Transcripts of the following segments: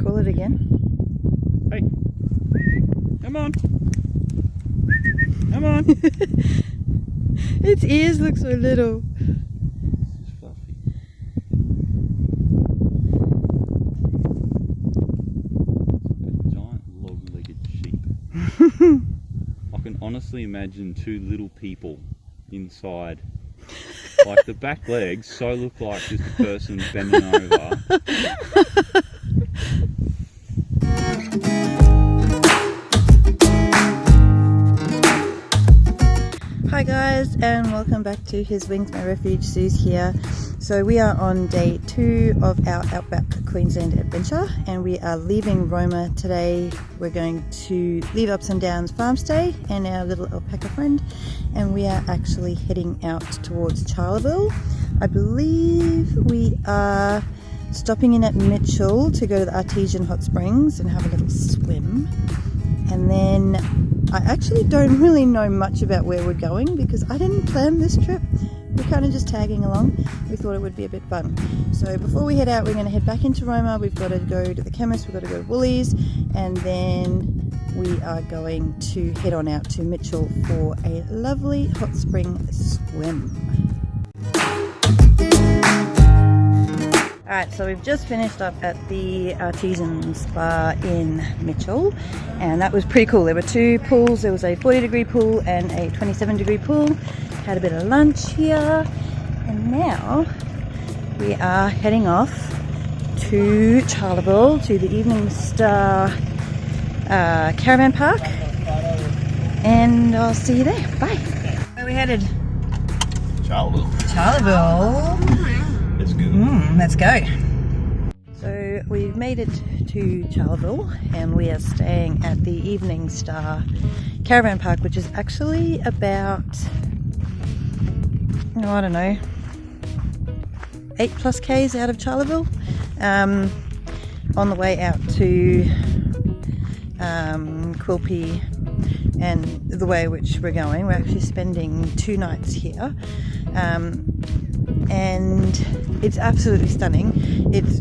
Call it again. Hey, come on. Come on. Its ears look so little. It's fluffy. A giant log-legged sheep. I can honestly imagine two little people inside. Like the back legs so look like just a person bending over. Hi guys, and welcome back to His Wings My Refuge. Sue's here. So we are on day 2 of our Outback Queensland Adventure, and we are leaving Roma today. We're going to leave Ups and Downs farm stay and our little alpaca friend, and we are actually heading out towards Charleville. I believe we are stopping in at Mitchell to go to the Artesian Hot Springs and have a little swim, and then I actually don't really know much about where we're going because I didn't plan this trip. We're kind of just tagging along. We thought it would be a bit fun. So before we head out, we're going to head back into Roma. We've got to go to the chemist, we've got to go to Woolies, and then we are going to head on out to Mitchell for a lovely hot spring swim. Alright, so we've just finished up at the Artesian Spa in Mitchell, and that was pretty cool. There were 2 pools. There was a 40-degree pool and a 27-degree pool. Had a bit of lunch here, and now we are heading off to Charleville to the Evening Star caravan park, and I'll see you there. Bye. Where are we headed? Charleville. Charleville. Let's go. Let's go. So we've made it to Charleville, and we are staying at the Evening Star caravan park, which is actually about, I don't know, 8+ k's out of Charleville, on the way out to Quilpie, and the way which we're going, we're actually spending 2 nights here, and it's absolutely stunning. It's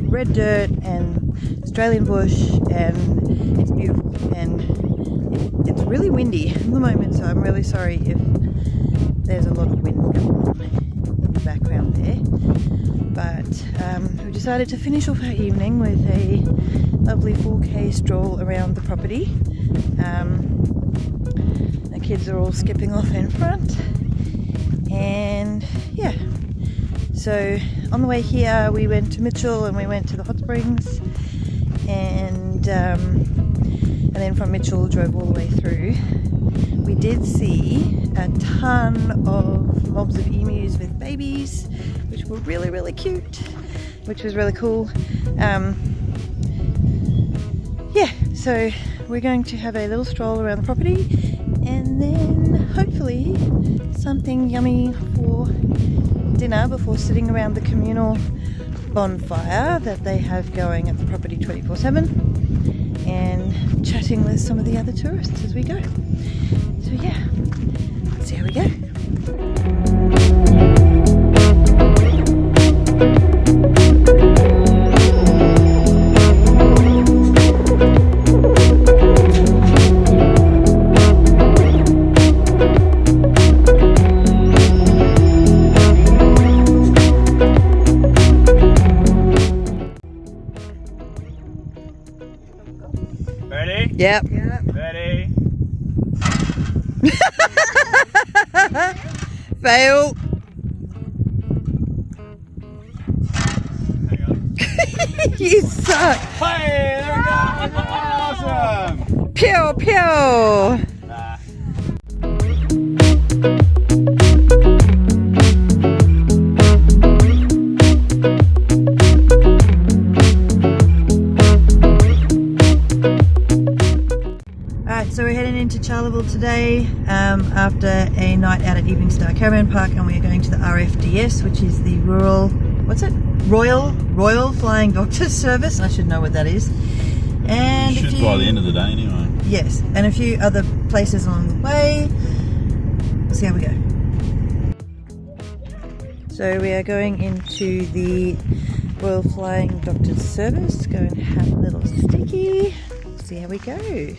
red dirt and Australian bush, and it's beautiful, and it's really windy at the moment, so I'm really sorry if there's a lot of wind going on in the background there. But we decided to finish off our evening with a lovely 4K stroll around the property. The kids are all skipping off in front, and yeah. So on the way here we went to Mitchell and we went to the hot springs, and then from Mitchell drove all the way through. We did see a ton of mobs of emus with babies, which were really, really cute, which was really cool. Yeah, so we're going to have a little stroll around the property, and then hopefully something yummy for dinner before sitting around the communal bonfire that they have going at the property 24/7, and chatting with some of the other tourists as we go. So yeah, let's see how we go. Ready? Yep. Ready? Fail. Hang on. You suck. Hey, there we go! Awesome! Pew, pew. So we're heading into Charleville today after a night out at Evening Star Caravan Park, and we are going to the RFDS, which is the Royal Flying Doctor Service. I should know what that is. And should by the end of the day anyway. Yes, and a few other places along the way. We'll see how we go. So we are going into the Royal Flying Doctor's Service. Go and have a little sticky. See how we go.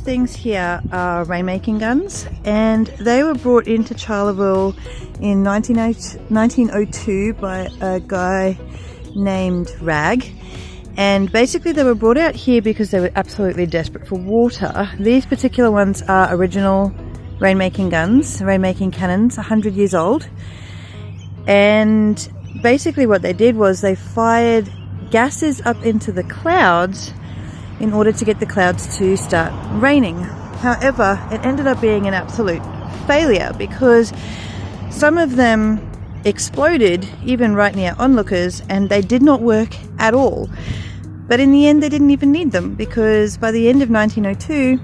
Things here are rainmaking guns, and they were brought into Charleville in 1902 by a guy named Rag, and basically they were brought out here because they were absolutely desperate for water. These particular ones are original rainmaking guns, rainmaking cannons, 100 years old, and basically what they did was they fired gases up into the clouds in order to get the clouds to start raining. However, it ended up being an absolute failure because some of them exploded even right near onlookers, and they did not work at all. But in the end, they didn't even need them, because by the end of 1902,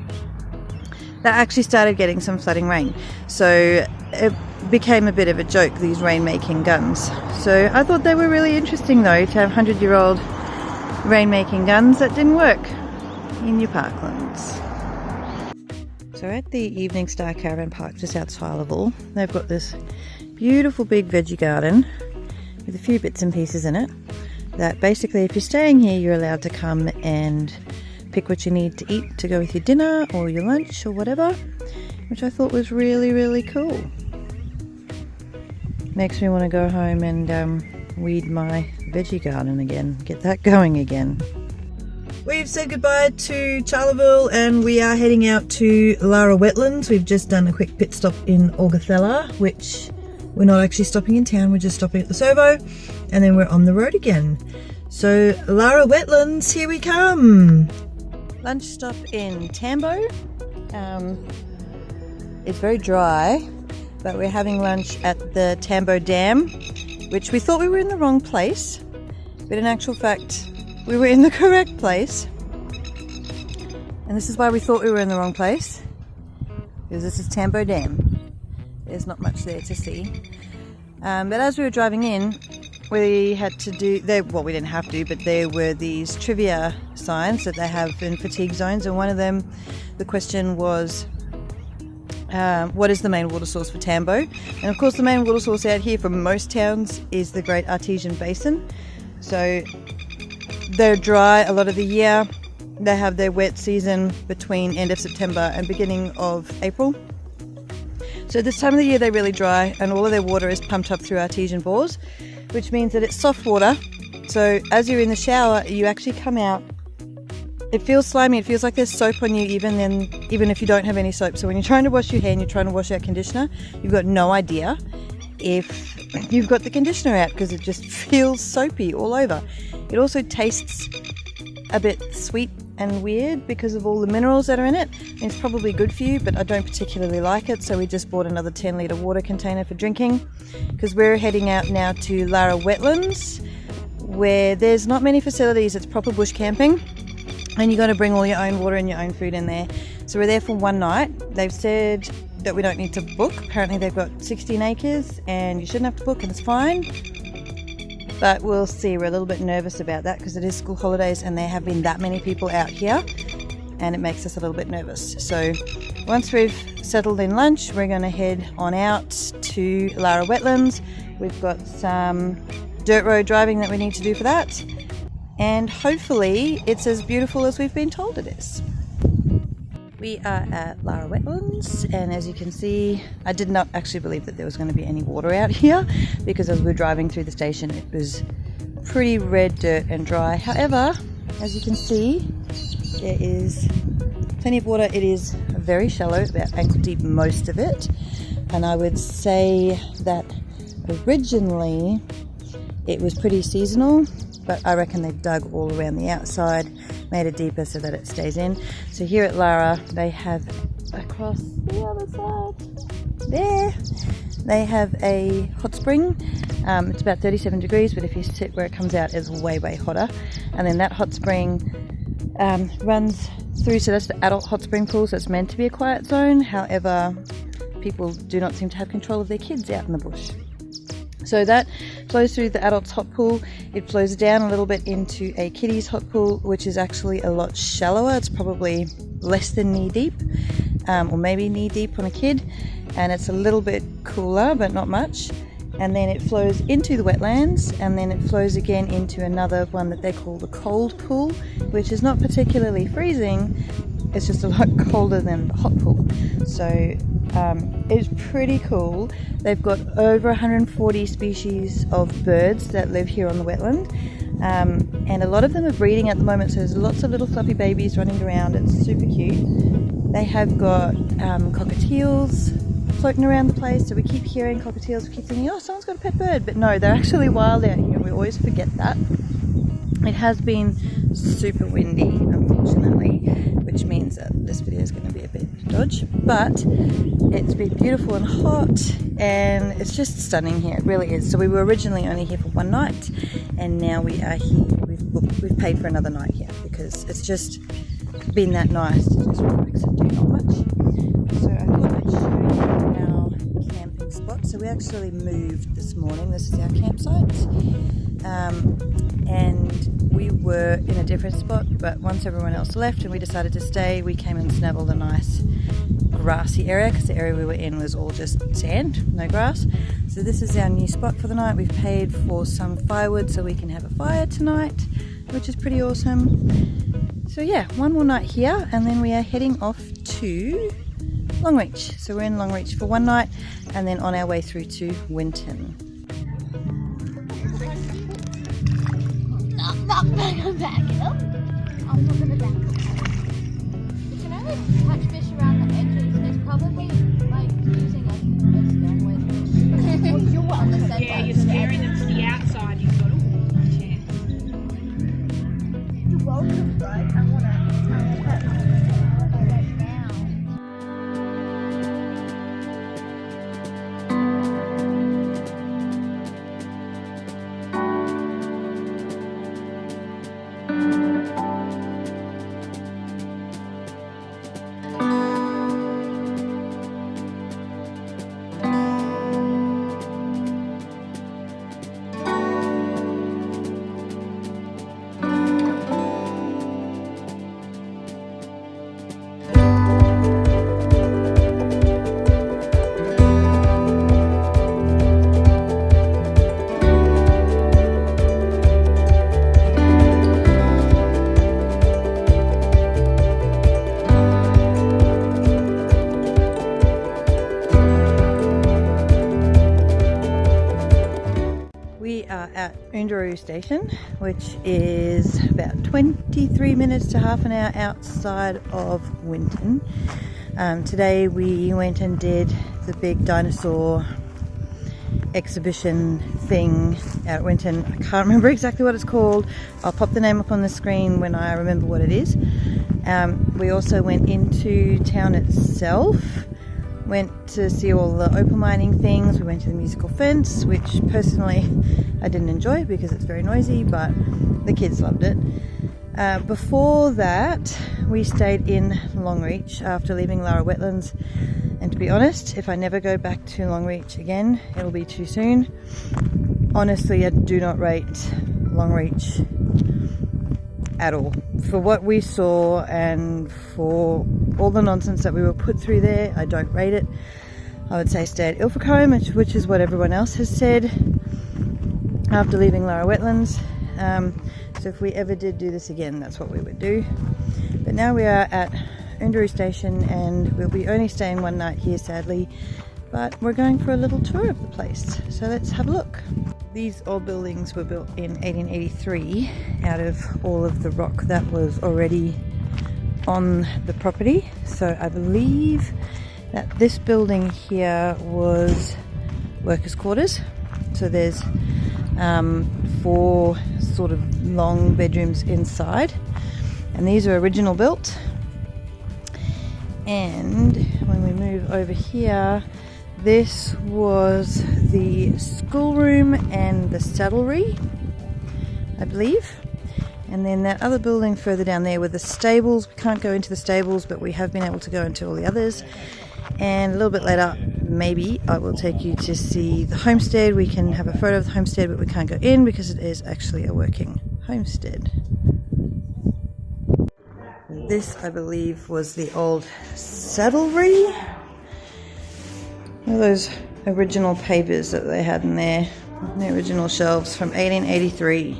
they actually started getting some flooding rain. So it became a bit of a joke, these rainmaking guns. So I thought they were really interesting though, to have 100-year-old rainmaking guns that didn't work in your parklands. So at the Evening Star Caravan Park just outside Charleville, they've got this beautiful big veggie garden with a few bits and pieces in it that basically if you're staying here you're allowed to come and pick what you need to eat to go with your dinner or your lunch or whatever, which I thought was really, really cool. Makes me want to go home and weed my veggie garden again, get that going again. We've said goodbye to Charleville and we are heading out to Lara Wetlands. We've just done a quick pit stop in Augathella, which we're not actually stopping in town, we're just stopping at the servo, and then we're on the road again. So Lara Wetlands, here we come! Lunch stop in Tambo. It's very dry, but we're having lunch at the Tambo Dam, which we thought we were in the wrong place, but in actual fact we were in the correct place. And this is why we thought we were in the wrong place, because this is Tambo Dam. There's not much there to see. But as we were driving in, we had to do, well, we didn't have to, but there were these trivia signs that they have in fatigue zones, and one of them, the question was, what is the main water source for Tambo? And of course the main water source out here for most towns is the Great Artesian Basin. So they're dry a lot of the year. They have their wet season between end of September and beginning of April. So this time of the year they're really dry, and all of their water is pumped up through artesian bores, which means that it's soft water. So as you're in the shower, you actually come out, it feels slimy, it feels like there's soap on you even if you don't have any soap. So when you're trying to wash your hair and you're trying to wash out conditioner, you've got no idea if you've got the conditioner out, because it just feels soapy all over. It also tastes a bit sweet and weird because of all the minerals that are in it. It's probably good for you, but I don't particularly like it, so we just bought another 10-litre water container for drinking, because we're heading out now to Lara Wetlands, where there's not many facilities. It's proper bush camping, and you got to bring all your own water and your own food in there. So we're there for one night. They've said that we don't need to book. Apparently they've got 16 acres and you shouldn't have to book, and it's fine. But we'll see. We're a little bit nervous about that because it is school holidays and there have been that many people out here, and it makes us a little bit nervous. So once we've settled in lunch, we're going to head on out to Lara Wetlands. We've got some dirt road driving that we need to do for that, and hopefully it's as beautiful as we've been told it is. We are at Lara Wetlands, and as you can see, I did not actually believe that there was going to be any water out here, because as we were driving through the station it was pretty red dirt and dry. However, as you can see, there is plenty of water. It is very shallow, about ankle deep most of it, and I would say that originally it was pretty seasonal, but I reckon they've dug all around the outside, made it deeper so that it stays in. So here at Lara, they have across the other side there, they have a hot spring. It's about 37 degrees, but if you sit where it comes out, it's way, way hotter. And then that hot spring runs through, so that's the adult hot spring pool, so it's meant to be a quiet zone. However, people do not seem to have control of their kids out in the bush. So that flows through the adults hot pool. It flows down a little bit into a kiddies hot pool, which is actually a lot shallower. It's probably less than knee deep, or maybe knee deep on a kid, and it's a little bit cooler, but not much. And then it flows into the wetlands, and then it flows again into another one that they call the cold pool, which is not particularly freezing. It's just a lot colder than the hot pool. So it's pretty cool. They've got over 140 species of birds that live here on the wetland, and a lot of them are breeding at the moment, so there's lots of little fluffy babies running around. It's super cute. They have got cockatiels floating around the place, so we keep hearing cockatiels. We keep thinking, oh, someone's got a pet bird, but no, they're actually wild out here. We always forget that. It has been super windy, unfortunately, which means that this video is going to be a bit dodge, but it's been beautiful and hot, and it's just stunning here. It really is. So we were originally only here for one night, and now we are here. We've paid for another night here because it's just been that nice to just relax and do not much. So I thought I'd show you our camping spot. So we actually moved this morning. This is our campsite, and we were in a different spot, but once everyone else left and we decided to stay, we came and snuggled a nice grassy area, because the area we were in was all just sand, no grass. So this is our new spot for the night. We've paid for some firewood so we can have a fire tonight, which is pretty awesome. So yeah, one more night here, and then we are heading off to Longreach. So we're in Longreach for one night, and then on our way through to Winton. I'm not gonna back it up. I'm not gonna back it up. You can only catch fish around the edges. It's probably like using a stone fish. Well, you're on the center. Yeah, you're staring at the outside. You've got to chair. You're welcome, bro. I wanna pet right now. Station, which is about 23 minutes to half an hour outside of Winton. Today we went and did the big dinosaur exhibition thing at Winton. I can't remember exactly what it's called. I'll pop the name up on the screen when I remember what it is. We also went into town itself, went to see all the opal mining things. We went to the musical fence, which personally I didn't enjoy because it's very noisy, but the kids loved it. Before that, we stayed in Longreach after leaving Lara Wetlands, and to be honest, if I never go back to Longreach again, it'll be too soon. Honestly, I do not rate Longreach at all. For what we saw and for all the nonsense that we were put through there, I don't rate it. I would say stay at Ilfracombe, which is what everyone else has said after leaving Lara Wetlands. So if we ever did do this again, that's what we would do. But now we are at Oundaroo Station, and we'll be only staying one night here, sadly, but we're going for a little tour of the place. So let's have a look. These old buildings were built in 1883 out of all of the rock that was already on the property. So I believe that this building here was workers' quarters. So there's 4 sort of long bedrooms inside, and these are original built. And when we move over here, this was the schoolroom and the saddlery, I believe. And then that other building further down there with the stables, we can't go into the stables, but we have been able to go into all the others. And a little bit later, maybe I will take you to see the homestead. We can have a photo of the homestead, but we can't go in because it is actually a working homestead. This, I believe, was the old saddlery. One of those original papers that they had in there, the original shelves from 1883.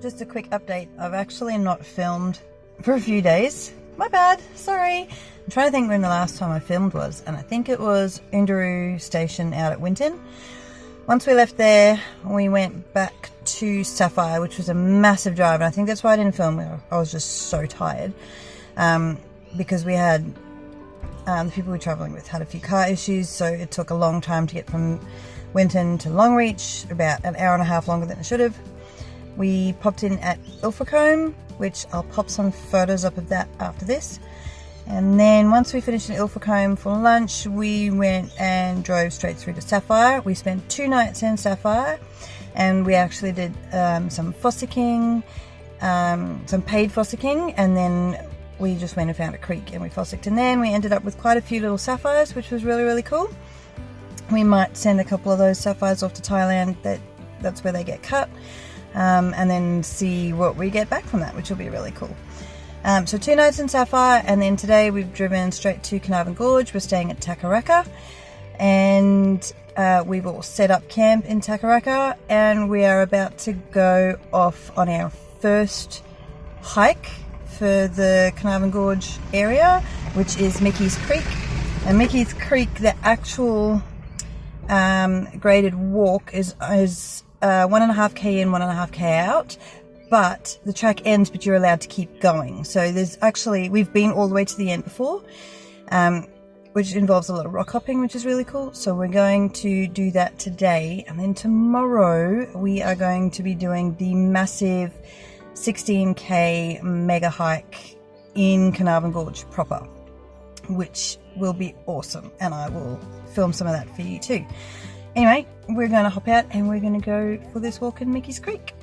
Just a quick update. I've actually not filmed for a few days. My bad, sorry. I'm trying to think when the last time I filmed was, and I think it was Indaroo Station out at Winton. Once we left there, we went back to Sapphire, which was a massive drive, and I think that's why I didn't film. I was just so tired because we had the people we were travelling with had a few car issues, so it took a long time to get from Winton to Longreach, about an hour and a half longer than it should have. We popped in at Ilfracombe, which I'll pop some photos up of that after this. And then once we finished in Ilfracombe for lunch, we went and drove straight through to Sapphire. We spent 2 nights in Sapphire, and we actually did some fossicking, some paid fossicking, and then we just went and found a creek and we fossicked. And then we ended up with quite a few little sapphires, which was really, really cool. We might send a couple of those sapphires off to Thailand. That's where they get cut. And then see what we get back from that, which will be really cool. So 2 nights in Sapphire, and then today we've driven straight to Carnarvon Gorge. We're staying at Takaraka, and we've all set up camp in Takaraka, and we are about to go off on our first hike for the Carnarvon Gorge area, which is Mickey's Creek. And Mickey's Creek, the actual graded walk is 1.5k in, 1.5k out, but the track ends, but you're allowed to keep going. So there's actually, we've been all the way to the end before, which involves a lot of rock hopping, which is really cool. So we're going to do that today, and then tomorrow we are going to be doing the massive 16k mega hike in Carnarvon Gorge proper, which will be awesome, and I will film some of that for you too. Anyway, we're going to hop out and we're going to go for this walk in Mickey's Creek.